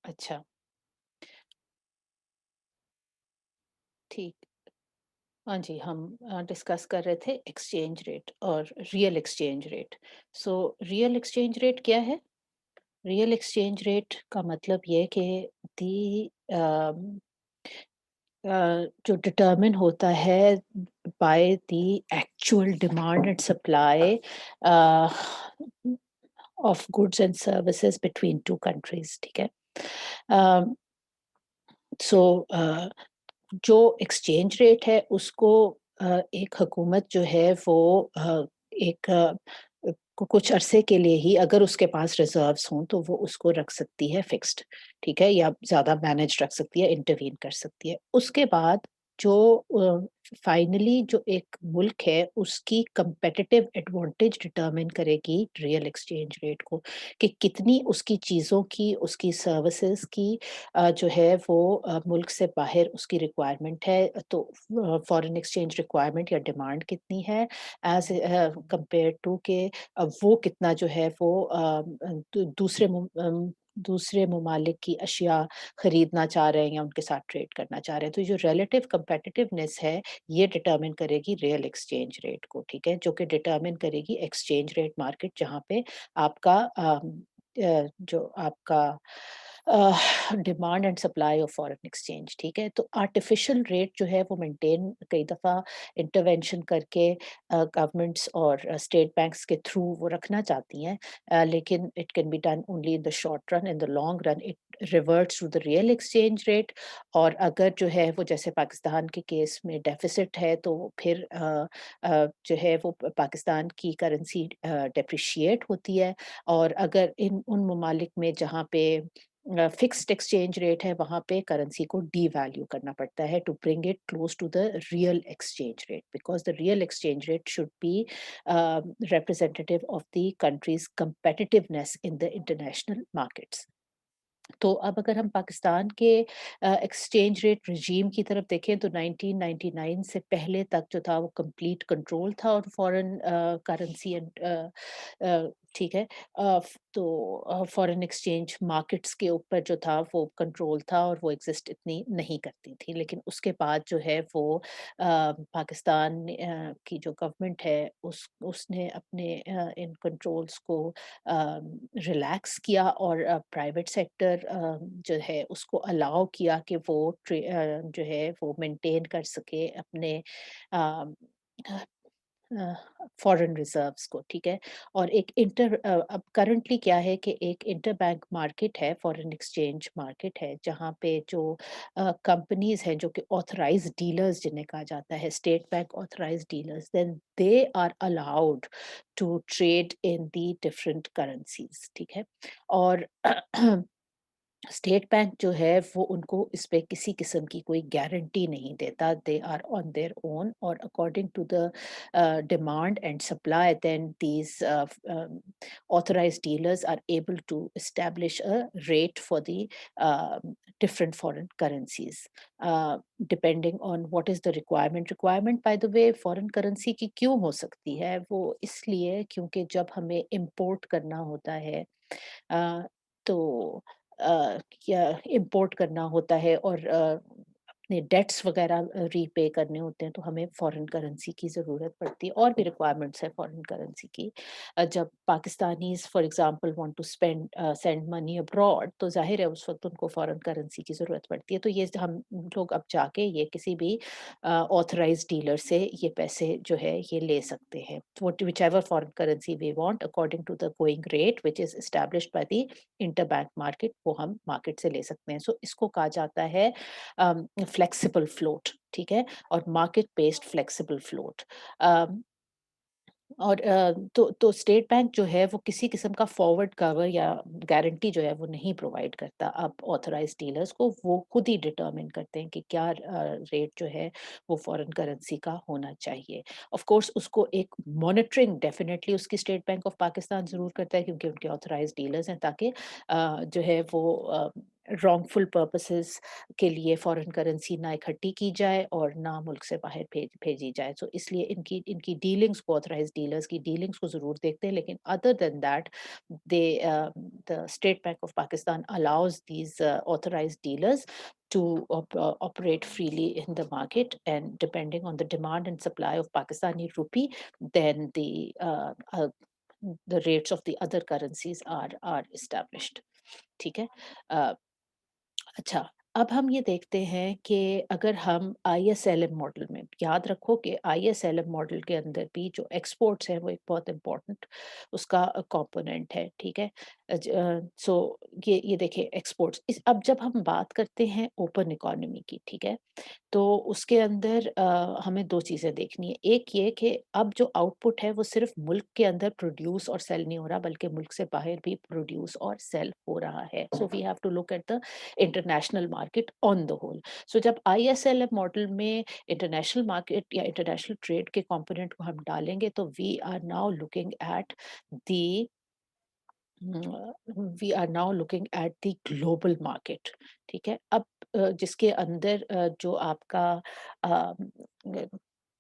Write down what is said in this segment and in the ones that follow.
अच्छा, ठीक। हाँ जी, हम डिस्कस कर रहे थे एक्सचेंज रेट और real exchange rate. So real exchange rate क्या है? रियल एक्सचेंज रेट का मतलब ये है कि दी जो डिटरमिन होता है by the actual demand and supply of goods and services between two countries, ठीक है? सो जो एक्सचेंज रेट है उसको एक हुकूमत जो है वो एक कुछ अरसे के लिए ही, अगर उसके पास रिजर्व्स हों तो वो उसको रख सकती है फिक्स्ड, ठीक है, या ज़्यादा मैनेज रख सकती है, इंटरवीन कर सकती है। उसके बाद जो फाइनली जो एक मुल्क है उसकी कंपेटिटिव एडवांटेज डिटरमिन करेगी रियल एक्सचेंज रेट को, कि कितनी उसकी चीज़ों की, उसकी सर्विसेज की जो है वो मुल्क से बाहर उसकी रिक्वायरमेंट है, तो फॉरेन एक्सचेंज रिक्वायरमेंट या डिमांड कितनी है एज़ कंपेयर टू के वो कितना जो है वो दूसरे ममालिक की अशिया खरीदना चाह रहे हैं या उनके साथ ट्रेड करना चाह रहे हैं। तो जो रिलेटिव कम्पेटिटिवनेस है, ये डिटरमिन करेगी रियल एक्सचेंज रेट को, ठीक है? जो कि डिटरमिन करेगी एक्सचेंज रेट मार्केट, जहाँ पे आपका जो आपका demand and supply of foreign exchange, ठीक है? तो आर्टिफिशियल रेट जो है वो मेंटेन कई दफ़ा इंटरवेंशन करके गवर्नमेंट्स और स्टेट बैंक्स के थ्रू वो रखना चाहती हैं, लेकिन it can be done only in the short run. In the long run it reverts to the real exchange rate. और अगर जो है वो जैसे पाकिस्तान के केस में डेफिसिट है, तो फिर जो है वो पाकिस्तान की करेंसी डेप्रिशिएट होती है। और अगर इन उन ममालिक में जहाँ पे फिक्स्ड एक्सचेंज रेट है, वहाँ पे करेंसी को डीवैल्यू करना पड़ता है to bring it close to the real exchange rate, because the real exchange rate should be representative of the country's competitiveness in the international markets. तो अब अगर हम पाकिस्तान के एक्सचेंज रेट रिजीम की तरफ देखें, तो 1999 से पहले तक जो था वो कंप्लीट कंट्रोल था और फॉरेन करेंसी एंड ठीक है, तो फॉरेन एक्सचेंज मार्केट्स के ऊपर जो था वो कंट्रोल था और वो एग्जिस्ट इतनी नहीं करती थी। लेकिन उसके बाद जो है वो पाकिस्तान की जो गवर्नमेंट है उसने अपने इन कंट्रोल्स को रिलैक्स किया और प्राइवेट सेक्टर जो है उसको अलाउ किया कि वो जो है वो मेंटेन कर सके अपने फॉरेन रिजर्व्स को, ठीक है। और एक अब करंटली क्या है कि एक इंटरबैंक मार्केट है, फॉरेन एक्सचेंज मार्केट है, जहाँ पे जो कंपनीज हैं जो कि ऑथराइज डीलर्स जिन्हें कहा जाता है, State Bank authorise dealers, then they are allowed to trade in the different currencies, ठीक है। और स्टेट बैंक जो है वो उनको इस पे किसी किस्म की कोई गारंटी नहीं देता, they are on their own, और according to the demand and supply then these authorized dealers are able to establish a rate for the different foreign currencies, depending on what is the requirement. By the way, foreign currency की क्यों हो सकती है? वो इसलिए क्योंकि जब हमें import करना होता है, अ, तो क्या इम्पोर्ट करना होता है और अपने डेट्स वगैरह रीपे करने होते हैं, तो हमें फॉरेन करेंसी की ज़रूरत पड़ती है, और भी रिक्वायरमेंट्स है फॉरेन करेंसी की। जब Pakistanis for example want to send money abroad, तो ज़ाहिर है उस वक़्त उनको फॉरेन करेंसी की ज़रूरत पड़ती है। तो ये हम लोग अब जाके ये किसी भी ऑथराइज़्ड डीलर से ये पैसे जो है ये ले सकते हैं। Whichever foreign currency we want according to the going rate which is established by the interbank market, वो हम मार्केट से ले सकते हैं। सो इसको कहा जाता है फ्लेक्सिबल फ्लोट, ठीक है, और मार्केट बेस्ड फ्लेक्सिबल फ्लोट। और तो स्टेट बैंक जो है वो किसी किस्म का फॉरवर्ड कवर या गारंटी जो है वो नहीं प्रोवाइड करता। अब ऑथराइज्ड डीलर्स को वो खुद ही डिटरमिन करते हैं कि क्या रेट जो है वो फॉरेन करेंसी का होना चाहिए। ऑफ कोर्स उसको एक मॉनिटरिंग डेफिनेटली उसकी स्टेट बैंक ऑफ पाकिस्तान ज़रूर करता है, क्योंकि उनके ऑथराइज्ड डीलर्स हैं, ताकि जो है वो रॉन्गफुल पर्पसेस के लिए फॉरेन करेंसी ना इकट्ठी की जाए और ना मुल्क से बाहर भेजी जाए। सो इसलिए इनकी इनकी डीलिंग्स को, ऑथराइज्ड डीलर्स की डीलिंग्स को ज़रूर देखते हैं, लेकिन other than that they the state bank of Pakistan allows these authorised dealers to operate freely in the market, and depending on the demand and supply of Pakistani rupee, then the rates of the other currencies are established. ठीक है। अ, अच्छा, अब हम ये देखते हैं कि अगर हम आईएसएलएम मॉडल में, याद रखो कि आईएसएलएम मॉडल के अंदर भी जो एक्सपोर्ट्स हैं वो एक बहुत इम्पोर्टेंट उसका कंपोनेंट है, ठीक है? सो ये देखिए एक्सपोर्ट्स, इस अब जब हम बात करते हैं ओपन इकोनॉमी की, ठीक है? तो उसके अंदर हमें 2 चीज़ें देखनी है। एक ये कि अब जो आउटपुट है वो सिर्फ़ मुल्क के अंदर प्रोड्यूस और सेल नहीं हो रहा, बल्कि मुल्क से बाहर भी प्रोड्यूस और सेल हो रहा है। So we have to look at the international market on the whole. So जब आईएसएलएम मॉडल में इंटरनेशनल मार्केट या इंटरनेशनल ट्रेड के कंपोनेंट को हम डालेंगे, तो the we are now looking at the global market, ठीक है? अब जिसके अंदर जो आपका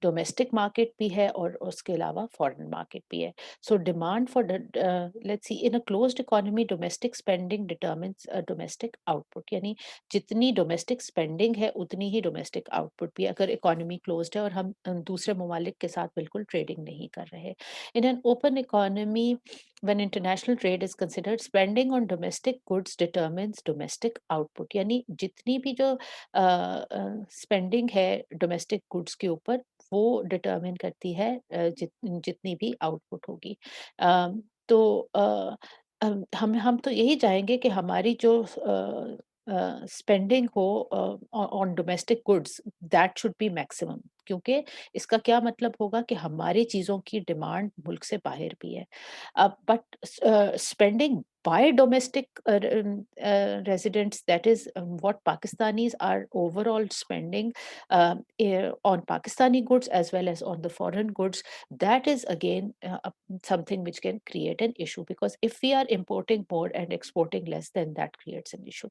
डोमेस्टिक मार्केट भी है और उसके अलावा फॉरेन मार्केट भी है। So demand for let's see, in a closed economy domestic spending determines domestic output, यानी जितनी डोमेस्टिक स्पेंडिंग है उतनी ही डोमेस्टिक आउटपुट भी है, अगर इकोनॉमी क्लोज्ड है और हम दूसरे ममालिक के साथ बिल्कुल ट्रेडिंग नहीं कर रहे। In an open economy, when international trade is considered, spending on domestic goods determines domestic output, यानी जितनी भी जो स्पेंडिंग है डोमेस्टिक गुड्स के ऊपर, वो डिटरमिन करती है जितनी भी आउटपुट होगी। तो हम तो यही चाहेंगे कि हमारी जो स्पेंडिंग हो on domestic goods, that should be maximum, क्योंकि इसका क्या मतलब होगा कि हमारी चीज़ों की डिमांड मुल्क से बाहर भी है। But spending by domestic residents, that is what Pakistanis are overall spending on Pakistani goods as well as on the foreign goods, that is again something which can create an issue, because if we are importing more and exporting less, then that creates an issue.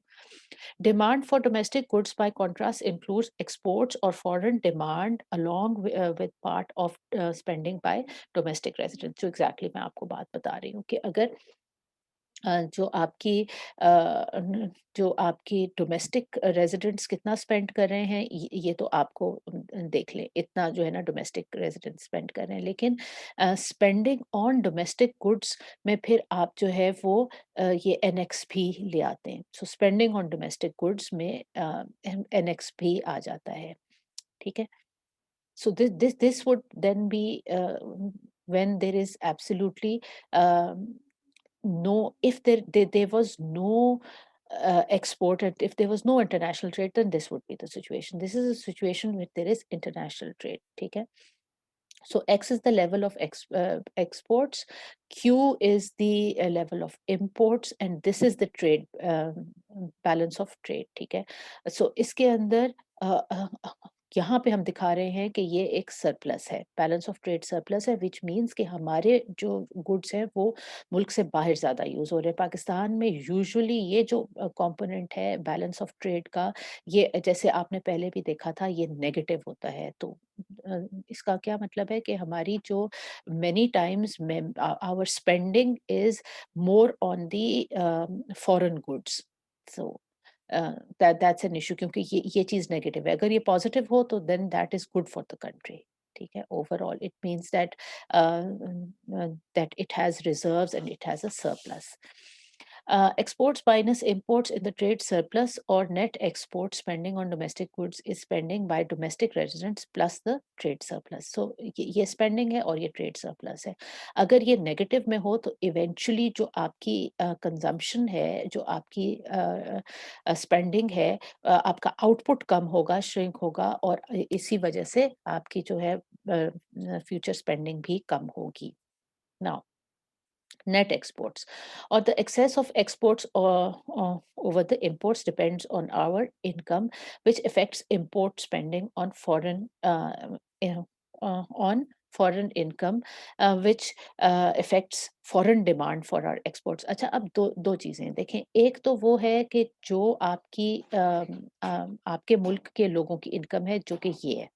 Demand for domestic goods, by contrast, includes exports or foreign demand along with part of spending by domestic resident. जो exactly मैं आपको बात बता रही हूँ कि अगर जो आपकी जो आपकी डोमेस्टिक रेजिडेंट्स कितना स्पेंड कर रहे हैं, ये तो आपको देख लें, इतना जो है ना डोमेस्टिक रेजिडेंट्स स्पेंड कर रहे हैं, लेकिन स्पेंडिंग ऑन डोमेस्टिक गुड्स में फिर आप जो है वो ये एनएक्स भी ले आते हैं। सो स्पेंडिंग ऑन डोमेस्टिक गुड्स में एनएक्स भी आ जाता है, ठीक है? So this would then be when there is absolutely um, no, if there was no export, and if there was no international trade, then this would be the situation. This is a situation where there is international trade, ठीक है? So X is the level of exports, Q is the level of imports, and this is the trade balance of trade, ठीक है? So इसके अंदर यहाँ पे हम दिखा रहे हैं कि ये एक सरप्लस है, बैलेंस ऑफ ट्रेड सरप्लस है, विच मीन्स कि हमारे जो गुड्स हैं वो मुल्क से बाहर ज़्यादा यूज़ हो रहे हैं। पाकिस्तान में यूजुअली ये जो कंपोनेंट है बैलेंस ऑफ ट्रेड का, ये जैसे आपने पहले भी देखा था, ये नेगेटिव होता है। तो इसका क्या मतलब है कि हमारी जो many times our spending is more on the foreign goods. So that's an issue, क्योंकि ये चीज़ नेगेटिव है। अगर ये पॉजिटिव हो तो then that is good for the country, ठीक है? Overall it means that it has reserves and it has a surplus. Exports minus imports in the trade surplus, or net export spending on domestic goods, is spending by domestic residents plus the trade surplus. So ये spending है और ये trade surplus है। अगर ये negative में हो तो eventually जो आपकी consumption है, जो आपकी spending है, आपका output कम होगा, shrink होगा, और इसी वजह से आपकी जो है future spending भी कम होगी। Now, net exports, or the excess of exports over the imports, depends on our income, which affects import spending on foreign foreign income which affects foreign demand for our exports. अच्छा, अब दो चीज़ें देखें, एक तो वो है कि जो आपकी आपके मुल्क के लोगों की इनकम है, जो कि ये है।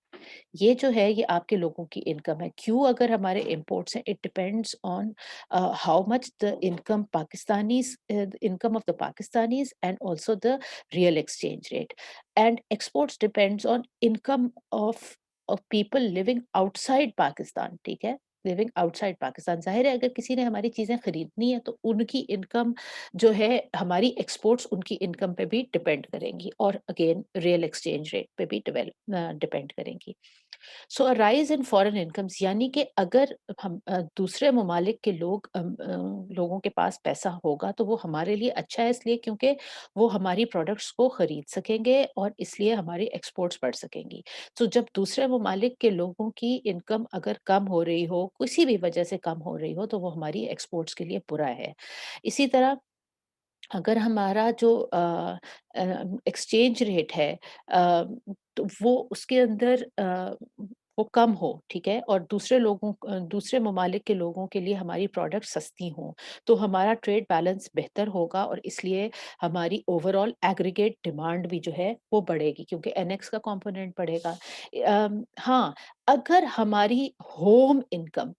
ये जो है ये आपके लोगों की इनकम है। क्यों अगर हमारे इम्पोर्ट्स हैं, it depends on how much the income Pakistanis income of the Pakistanis and also the real exchange rate. And exports depends on income of people living outside Pakistan, ठीक है? Living outside Pakistan. ज़ाहिर है अगर किसी ने हमारी चीज़ें खरीदनी है तो उनकी इनकम जो है हमारी एक्सपोर्ट्स उनकी इनकम पे भी डिपेंड करेंगी और अगेन रियल एक्सचेंज रेट पे भी डिपेंड करेंगी। So a rise in foreign incomes यानी कि अगर हम दूसरे ममालिक के लोगों के पास पैसा होगा तो वो हमारे लिए अच्छा है, इसलिए क्योंकि वो हमारी प्रोडक्ट्स को खरीद सकेंगे और इसलिए हमारी एक्सपोर्ट्स बढ़ सकेंगी। तो जब दूसरे ममालिक के लोगों की इनकम अगर कम हो रही हो, किसी भी वजह से कम हो रही हो, तो वो हमारी एक्सपोर्ट्स के लिए बुरा है। इसी तरह अगर हमारा जो एक्सचेंज रेट है तो वो उसके अंदर वो कम हो, ठीक है? और दूसरे ममालिक के लोगों के लिए हमारी प्रोडक्ट सस्ती हों, तो हमारा ट्रेड बैलेंस बेहतर होगा और इसलिए हमारी ओवरऑल एग्रीगेट डिमांड भी जो है वो बढ़ेगी क्योंकि एनएक्स का कंपोनेंट बढ़ेगा। हाँ, अगर हमारी होम इनकम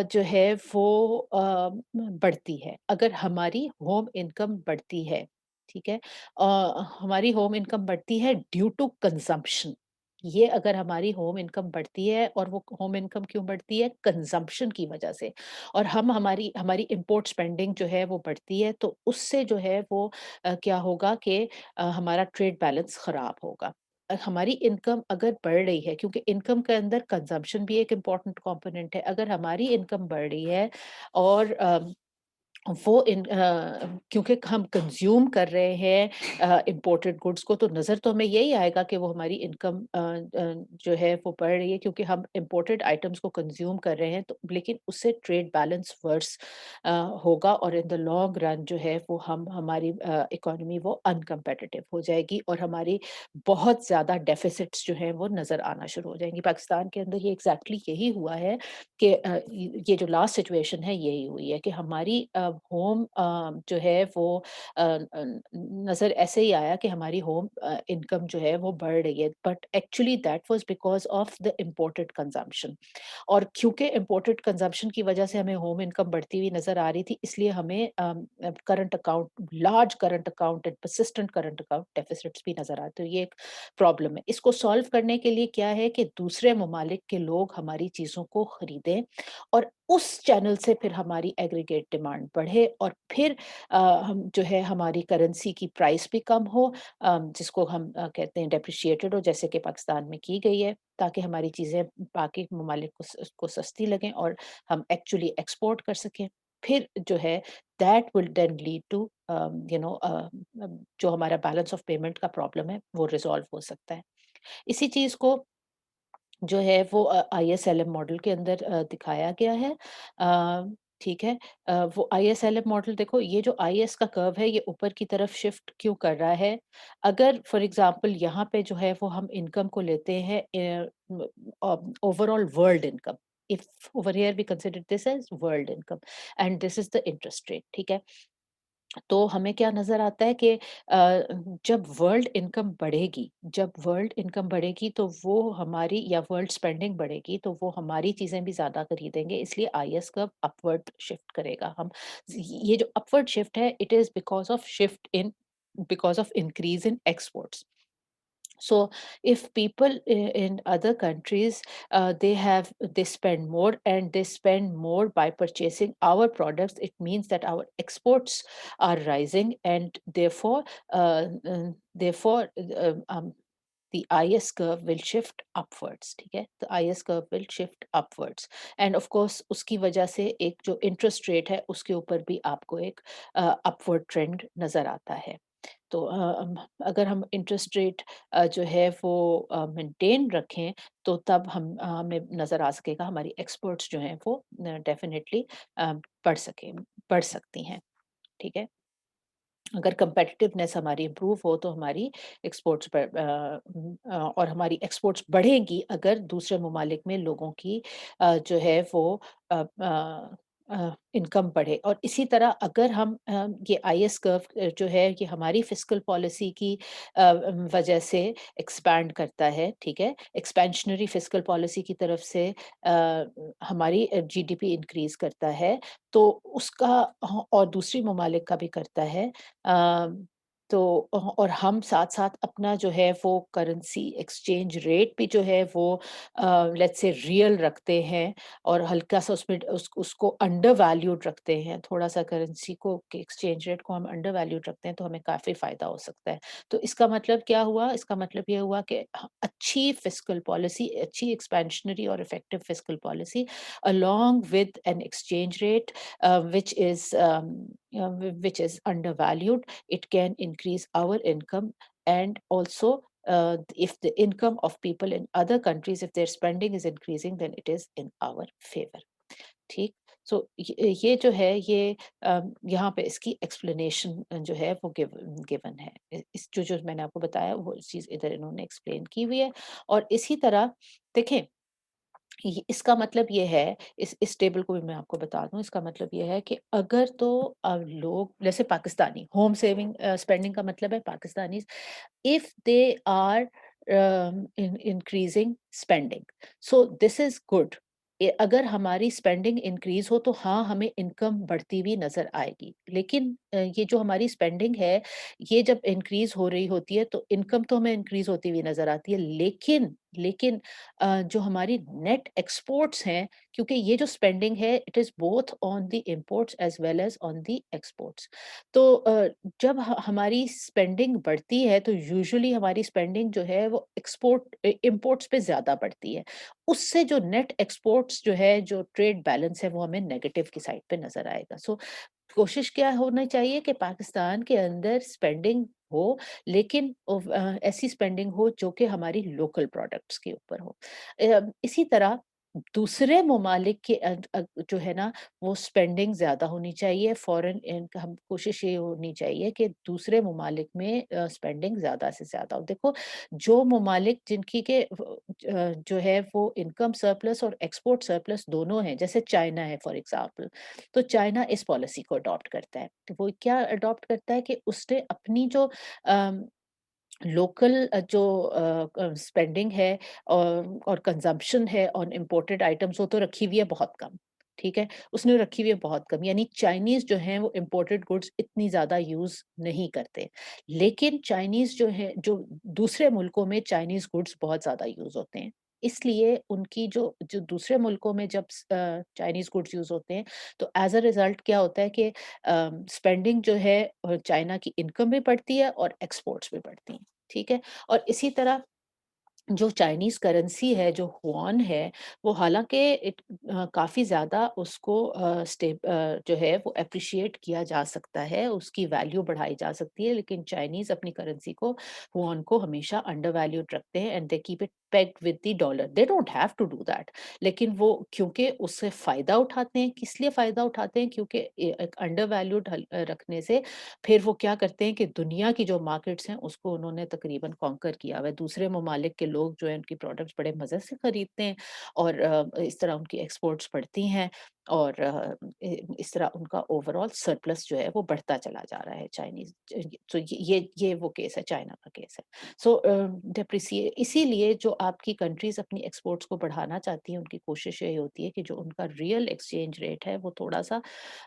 जो है वो बढ़ती है। अगर हमारी होम इनकम बढ़ती है, ठीक है? हमारी होम इनकम बढ़ती है ड्यू टू कंज़म्पशन। ये अगर हमारी होम इनकम बढ़ती है और वो होम इनकम क्यों बढ़ती है? कंज़म्पशन की वजह से। और हमारी हमारी इम्पोर्ट स्पेंडिंग जो है वो बढ़ती है, तो उससे जो है वो क्या होगा कि हमारा ट्रेड बैलेंस ख़राब होगा। हमारी इनकम अगर बढ़ रही है क्योंकि इनकम के अंदर कंजम्पशन भी एक इम्पॉर्टेंट कंपोनेंट है। अगर हमारी इनकम बढ़ रही है और क्योंकि हम कंज़्यूम कर रहे हैं इम्पोर्टेड गुड्स को, तो नज़र तो हमें यही आएगा कि वो हमारी इनकम जो है वो बढ़ रही है क्योंकि हम इम्पोर्टेड आइटम्स को कंज़्यूम कर रहे हैं, तो लेकिन उससे ट्रेड बैलेंस वर्स होगा और इन द लॉन्ग रन जो है वो हमारी इकोनॉमी वो अनकम्पेटिटिव हो जाएगी और हमारी बहुत ज़्यादा डेफ़िसिट्स जो हैं वो नज़र आना शुरू हो जाएँगी। पाकिस्तान के अंदर ये एग्ज़ैक्टली यही हुआ है कि ये जो लास्ट सिचुएशन है यही हुई है कि हमारी होम जो है वो नज़र ऐसे ही आया कि हमारी होम इनकम जो है वो बढ़ रही है, but actually that was because of the imported consumption. और क्योंकि इम्पोर्टेड कंज़म्पशन की वजह से हमें होम इनकम बढ़ती हुई नज़र आ रही थी, इसलिए हमें current account large current account and persistent current account deficits भी नज़र आते हैं। ये एक प्रॉब्लम है। इसको सॉल्व करने के लिए क्या है कि दूसरे ममालिक के लोग हमारी चीज़ों को खरीदें और उस चैनल से फिर हमारी एग्रीगेट डिमांड बढ़े और फिर हम जो है हमारी करेंसी की प्राइस भी कम हो, जिसको हम कहते हैं डेप्रिशिएटेड हो, जैसे कि पाकिस्तान में की गई है, ताकि हमारी चीज़ें बाकी ममालिक को सस्ती लगें और हम एक्चुअली एक्सपोर्ट कर सकें। फिर जो है that will then lead to जो हमारा बैलेंस ऑफ पेमेंट का प्रॉब्लम है वो रिज़ॉल्व हो सकता है। इसी चीज़ को जो है वो आईएसएलएम मॉडल के अंदर दिखाया गया है। ठीक है। वो आईएसएलएम मॉडल देखो, ये जो आईएस का कर्व है ये ऊपर की तरफ शिफ्ट क्यों कर रहा है? अगर फॉर एग्ज़ाम्पल यहाँ पे जो है वो हम इनकम को लेते हैं overall world income, if over here we consider this as world income and this is the interest rate, ठीक है? तो हमें क्या नज़र आता है कि जब वर्ल्ड इनकम बढ़ेगी तो वो हमारी या वर्ल्ड स्पेंडिंग बढ़ेगी तो वो हमारी चीज़ें भी ज़्यादा खरीदेंगे, इसलिए आईएस कर्व अपवर्ड शिफ्ट करेगा। हम ये जो अपवर्ड शिफ्ट है it is because of increase in exports. So if people in other countries they spend more and they spend more by purchasing our products, it means that our exports are rising and therefore the IS curve will shift upwards, ठीक है? The IS curve will shift upwards and of course उसकी वजह से एक जो interest rate है उसके ऊपर भी आपको एक अपवर्ड ट्रेंड नजर आता है। तो अगर हम इंटरेस्ट रेट जो है वो मेंटेन रखें तो तब हमें नज़र आ सकेगा हमारी एक्सपोर्ट्स जो हैं वो डेफिनेटली बढ़ सकती हैं, ठीक है? अगर कम्पेटिटिवनेस हमारी इम्प्रूव हो तो हमारी एक्सपोर्ट्स और हमारी एक्सपोर्ट्स बढ़ेंगी अगर दूसरे ममालिक में लोगों की जो है वो इनकम बढ़े। और इसी तरह अगर हम ये आईएस कर्व जो है ये हमारी फिस्कल पॉलिसी की वजह से एक्सपैंड करता है, ठीक है, एक्सपेंशनरी फिस्कल पॉलिसी की तरफ से हमारी जीडीपी इंक्रीज करता है, तो उसका और दूसरी ममालिक का भी करता है। अ, तो और हम साथ-साथ अपना जो है वो करेंसी एक्सचेंज रेट भी जो है वो लेट्स से रियल रखते हैं और हल्का-सा उसमें उसको अंडर वैल्यूड रखते हैं, थोड़ा-सा करेंसी को के एक्सचेंज रेट को हम अंडर वैल्यूड रखते हैं, तो हमें काफ़ी फ़ायदा हो सकता है। तो इसका मतलब क्या हुआ? इसका मतलब ये हुआ कि अच्छी फिस्कल पॉलिसी, अच्छी एक्सपेंशनरी और effective fiscal policy along with an exchange rate which is undervalued, it can increase our income. And also if the income of people in other countries, if their spending is increasing, then it is in our favor. ठीक। सो ये जो है ये यहाँ पे इसकी explanation जो है वो गिवन है। इस जो जो मैंने आपको बताया वो चीज़ इधर इन्होंने एक्सप्लेन की हुई है। और इसी तरह देखें, इसका मतलब ये है, इस टेबल को भी मैं आपको बता दूं, इसका मतलब ये है कि अगर तो लोग जैसे पाकिस्तानी होम सेविंग स्पेंडिंग का मतलब है Pakistani, if they are increasing spending, so this is good। अगर हमारी स्पेंडिंग इंक्रीज हो तो हाँ हमें इनकम बढ़ती हुई नजर आएगी, लेकिन ये जो हमारी स्पेंडिंग है ये जब इंक्रीज हो रही होती है तो इनकम तो हमें इंक्रीज होती हुई नजर आती है, लेकिन लेकिन जो हमारी नेट एक्सपोर्ट्स हैं, क्योंकि ये जो स्पेंडिंग है it is both on the imports as well as on the exports. तो जब हमारी स्पेंडिंग बढ़ती है तो यूजुअली हमारी स्पेंडिंग जो है वो इंपोर्ट्स पे ज्यादा बढ़ती है। उससे जो नेट एक्सपोर्ट्स जो है, जो ट्रेड बैलेंस है, वो हमें नेगेटिव की साइड पे नजर आएगा। सो कोशिश क्या होनी चाहिए कि पाकिस्तान के अंदर स्पेंडिंग हो, लेकिन ऐसी स्पेंडिंग हो जो कि हमारी लोकल प्रोडक्ट्स के ऊपर हो। इसी तरह दूसरे ममालिक के जो है ना वो स्पेंडिंग ज़्यादा होनी चाहिए, फॉरेन हम कोशिश ये होनी चाहिए कि दूसरे ममालिक में स्पेंडिंग ज़्यादा से ज़्यादा हो। देखो, जो ममालिक जिनकी के जो है वो इनकम सरप्लस और एक्सपोर्ट सरप्लस दोनों हैं, जैसे चाइना है फॉर एग्जांपल, तो चाइना इस पॉलिसी को अडॉप्ट करता है। तो वो क्या अडॉप्ट करता है कि उसने अपनी जो अम, लोकल जो स्पेंडिंग है और कंजम्पशन है ऑन इम्पोर्टेड आइटम्स, वो तो रखी हुई है बहुत कम, ठीक है, उसने रखी हुई है बहुत कम, यानी चाइनीज जो हैं वो इम्पोर्टेड गुड्स इतनी ज्यादा यूज नहीं करते। लेकिन चाइनीज जो है, जो दूसरे मुल्कों में चाइनीज गुड्स बहुत ज्यादा यूज होते हैं, इसलिए उनकी जो जो दूसरे मुल्कों में जब चाइनीज गुड्स यूज होते हैं तो एज अ रिजल्ट क्या होता है कि स्पेंडिंग जो है चाइना की इनकम भी बढ़ती है और एक्सपोर्ट्स भी बढ़ती हैं, ठीक है। और इसी तरह जो चाइनीज़ करेंसी है, जो हुआन है, वो हालाँकि काफ़ी ज़्यादा उसको जो है वो एप्रिशिएट किया जा सकता है, उसकी वैल्यू बढ़ाई जा सकती है, लेकिन चाइनीज़ अपनी करेंसी को, हुआन को हमेशा अंडर वैल्यूड रखते हैं and they keep it pegged with the dollar. They don't have to do that, लेकिन वो क्योंकि उससे फ़ायदा उठाते हैं, किस लिए फ़ायदा उठाते हैं? क्योंकि एक अंडर वैल्यूड रखने से फिर वो क्या करते हैं कि दुनिया की जो मार्केट्स हैं उसको उन्होंने तकरीबन कॉन्कर किया हुआ है। दूसरे ममालिक के लोग जो हैं उनकी प्रोडक्ट्स बड़े मज़े से खरीदते हैं और इस तरह उनकी एक्सपोर्ट्स बढ़ती हैं और इस तरह उनका ओवरऑल सरप्लस जो है वो बढ़ता चला जा रहा है चाइनीज़। तो ये वो केस है, चाइना का केस है। सो डेप्रिसिए इसीलिए जो आपकी कंट्रीज़ अपनी एक्सपोर्ट्स को बढ़ाना चाहती हैं, उनकी कोशिश यही होती है कि जो उनका रियल एक्सचेंज रेट है वो थोड़ा-सा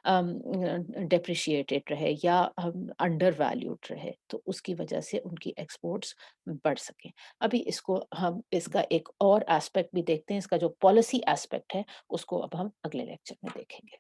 डेप्रिशिएटेड रहे या अंडर वैल्यूड रहे, तो उसकी वजह से उनकी एक्सपोर्ट्स बढ़ सकें। अभी इसको हम इसका एक और एस्पेक्ट भी देखते हैं, इसका जो पॉलिसी एस्पेक्ट है उसको अब हम अगले लेक्चर में देखेंगे।